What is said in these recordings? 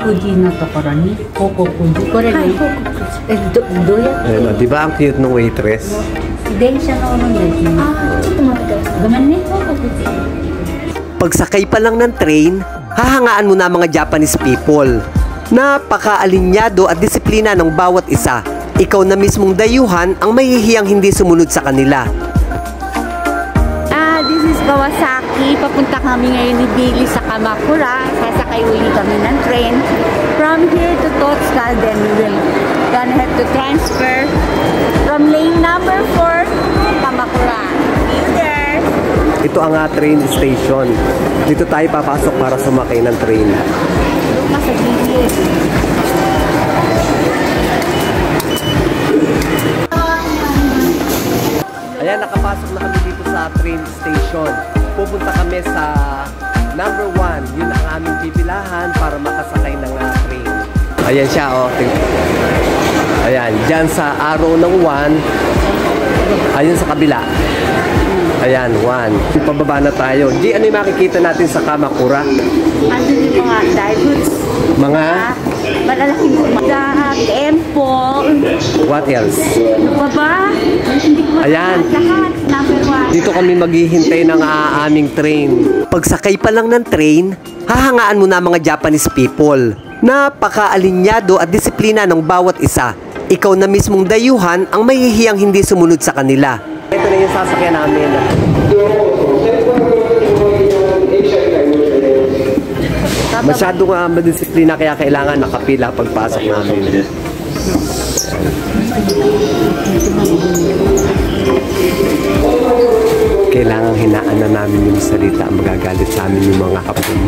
Fujiのところに広告Fuji、これね、どうやってAyun, di ba ang cute ng waitress? 電車のものですね。ちょっと待ってください。ごめんね、広告Pagsakay pa lang ng train, hahangaan mo na mga Japanese people. Napaka-alinyado at disiplina ng bawat isa. Ikaw na mismong dayuhan ang mahihiyang hindi sumunod sa kanila. This is Kawasaki. Papunta kami ngayon ni Billy sa Kamakura. Sasakay uli kami ng train. From here to Totsuka, then we will gonna have to transfer from lane number 4 to Kamakura. See you there! Ito ang train station. Dito tayo papasok para sumakay ng train. Doon ka sa gilid. Ayan, nakapasok na kami dito sa train station. Pupunta kami sa number 1. Yun ang aming bibilahan para makasakay ng train. Ayan siya, oh. Ayan, dyan sa arrow ng 1. Ayun sa kabila. Ayan, 1. Pababa na tayo. G, ano yung makikita natin sa Kamakura? Ano yung mga diamonds? Mga? Malalaking mga temple. What else? Ano pa ba? Hindi ko Ayan. lahat. Number 1. Dito kami maghihintay ng aming train. Pagsakay pa lang ng train, hahangaan mo na mga Japanese people. Napaka-alinyado at disiplina ng bawat isa. Ikaw na mismong dayuhan ang mahihiyang hindi sumunod sa kanila. Ito na yung sasakyan namin. Masyadong madisiplina kaya kailangan nakapila pagpasok namin. Kailangan hinaan na namin yung salita ang magagalit sa amin yung mga kapon.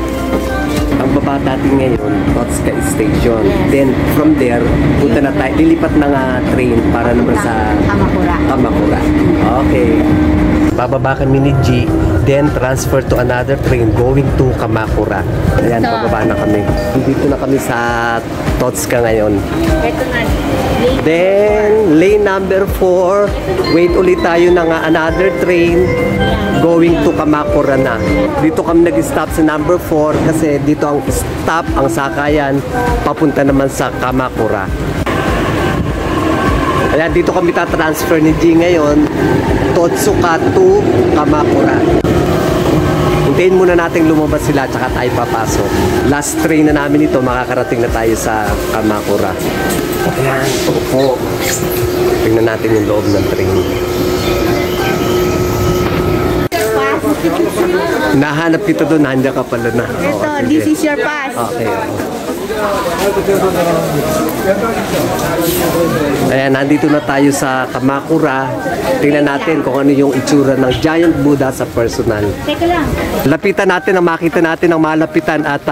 Ang baba natin ngayon, Totsuka Station. Then from there, punta na tayo, lilipat ng train para naman sa Kamakura. Kamakura. Okay. Bababa kami ni G, then transfer to another train going to Kamakura. Ayan, bababa na kami. Dito na kami sa Totsuka ngayon. Ito na. Then, lane number 4, wait ulit tayo ng another train going to Kamakura na. Dito kami nag-stop sa number 4 kasi dito ang stop, ang sakayan, papunta naman sa Kamakura. Ayan, dito kami tatransfer ni G ngayon, Totsuka to Kamakura. Hintayin muna natin lumabas sila tsaka tayo papasok. Last train na namin ito, makakarating na tayo sa Kamakura. Ayan, opo. Tingnan natin yung loob ng train. Nahanap kita doon, nandiyan ka pala na. Ito, this is your pass. Okay. Ayan, nandito na tayo sa Kamakura. Tingnan natin kung ano yung itsura ng Giant Buddha sa personal. Teka lang. Lapitan natin ang makita natin ang malapitan at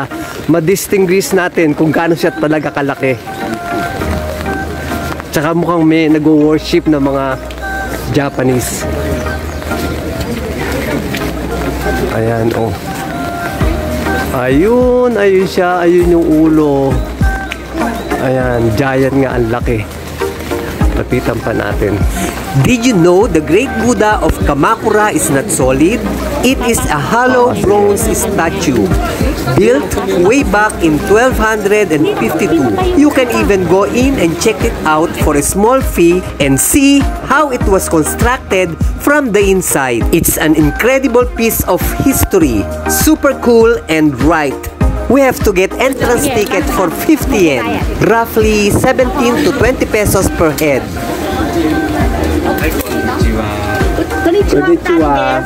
ma-distinguish natin kung gaano siya talaga kalaki. Tsaka mukhang may nag-worship na mga Japanese. Ayan, oh. Ayun, ayun siya. Ayun yung ulo. Ayan, giant nga, ang laki. Lapitan pa natin. Did you know the Great Buddha of Kamakura is not solid? It is a hollow bronze statue built way back in 1252. You can even go in and check it out for a small fee and see how it was constructed from the inside. It's an incredible piece of history. Super cool and right. We have to get entrance ticket for 50 yen, roughly 17 to 20 pesos per head. Konnichiwa.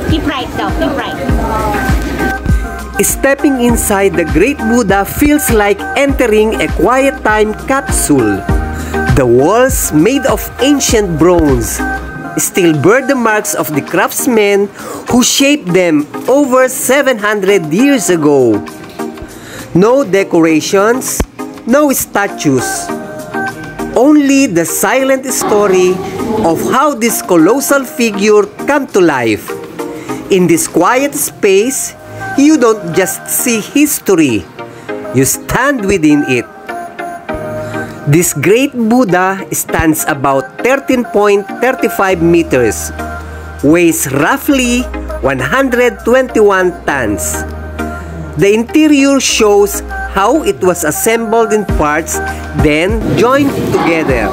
Keep right though, keep right. Stepping inside the Great Buddha feels like entering a quiet time capsule. The walls, made of ancient bronze, still bear the marks of the craftsmen who shaped them over 700 years ago. No decorations, no statues. Only the silent story of how this colossal figure came to life. In this quiet space, you don't just see history, you stand within it. This great Buddha stands about 13.35 meters, weighs roughly 121 tons. The interior shows how it was assembled in parts, then joined together.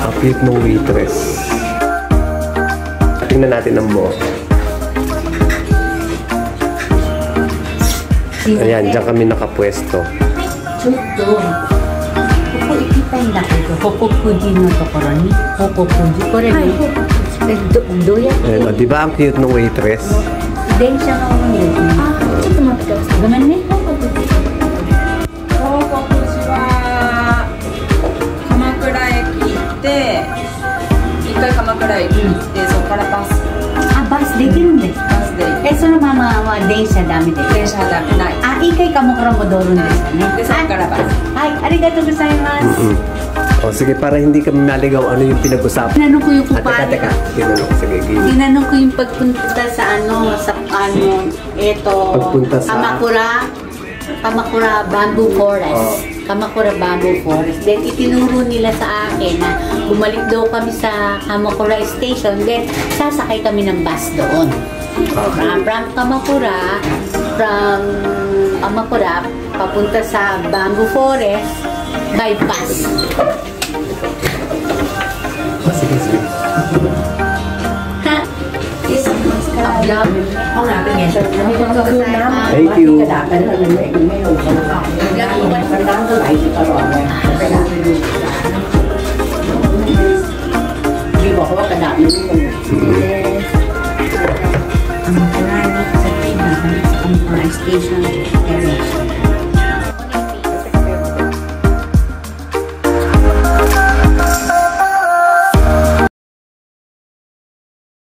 Ang cute ng waitress. Tingnan natin ang mo. Ayan, diyan kami nakapwesto. ちょっとここ行きたいんだけど、報告時のところに報告時これね、どうやって Ayan, di ba ang cute ng waitress? 電車が多いんですね。あ、ちょっと待ってください。ごめんね。報告時は鎌倉駅行って一回鎌倉駅行ってそこからバス。あ、バスできるんです。バスで。そのままは電車ダメです。電車ダメない。あ、一回鎌倉戻るんですよね。でそこからバス。はい、ありがとうございます。O sige, para hindi kami maligaw ano yung pinag-usapan. Tinanong ko yung kupari. Teka. Tinanong. Sige, game. Tinanong ko yung pagpunta sa ito, Pagpunta sa Kamakura Bamboo Forest. Kamakura Bamboo Forest. Then, itinuro nila sa akin na bumalik daw kami sa Kamakura Station. Then, sasakay kami ng bus doon. From Kamakura, papunta sa Bamboo Forest by bus. Sige, sige. Thank you.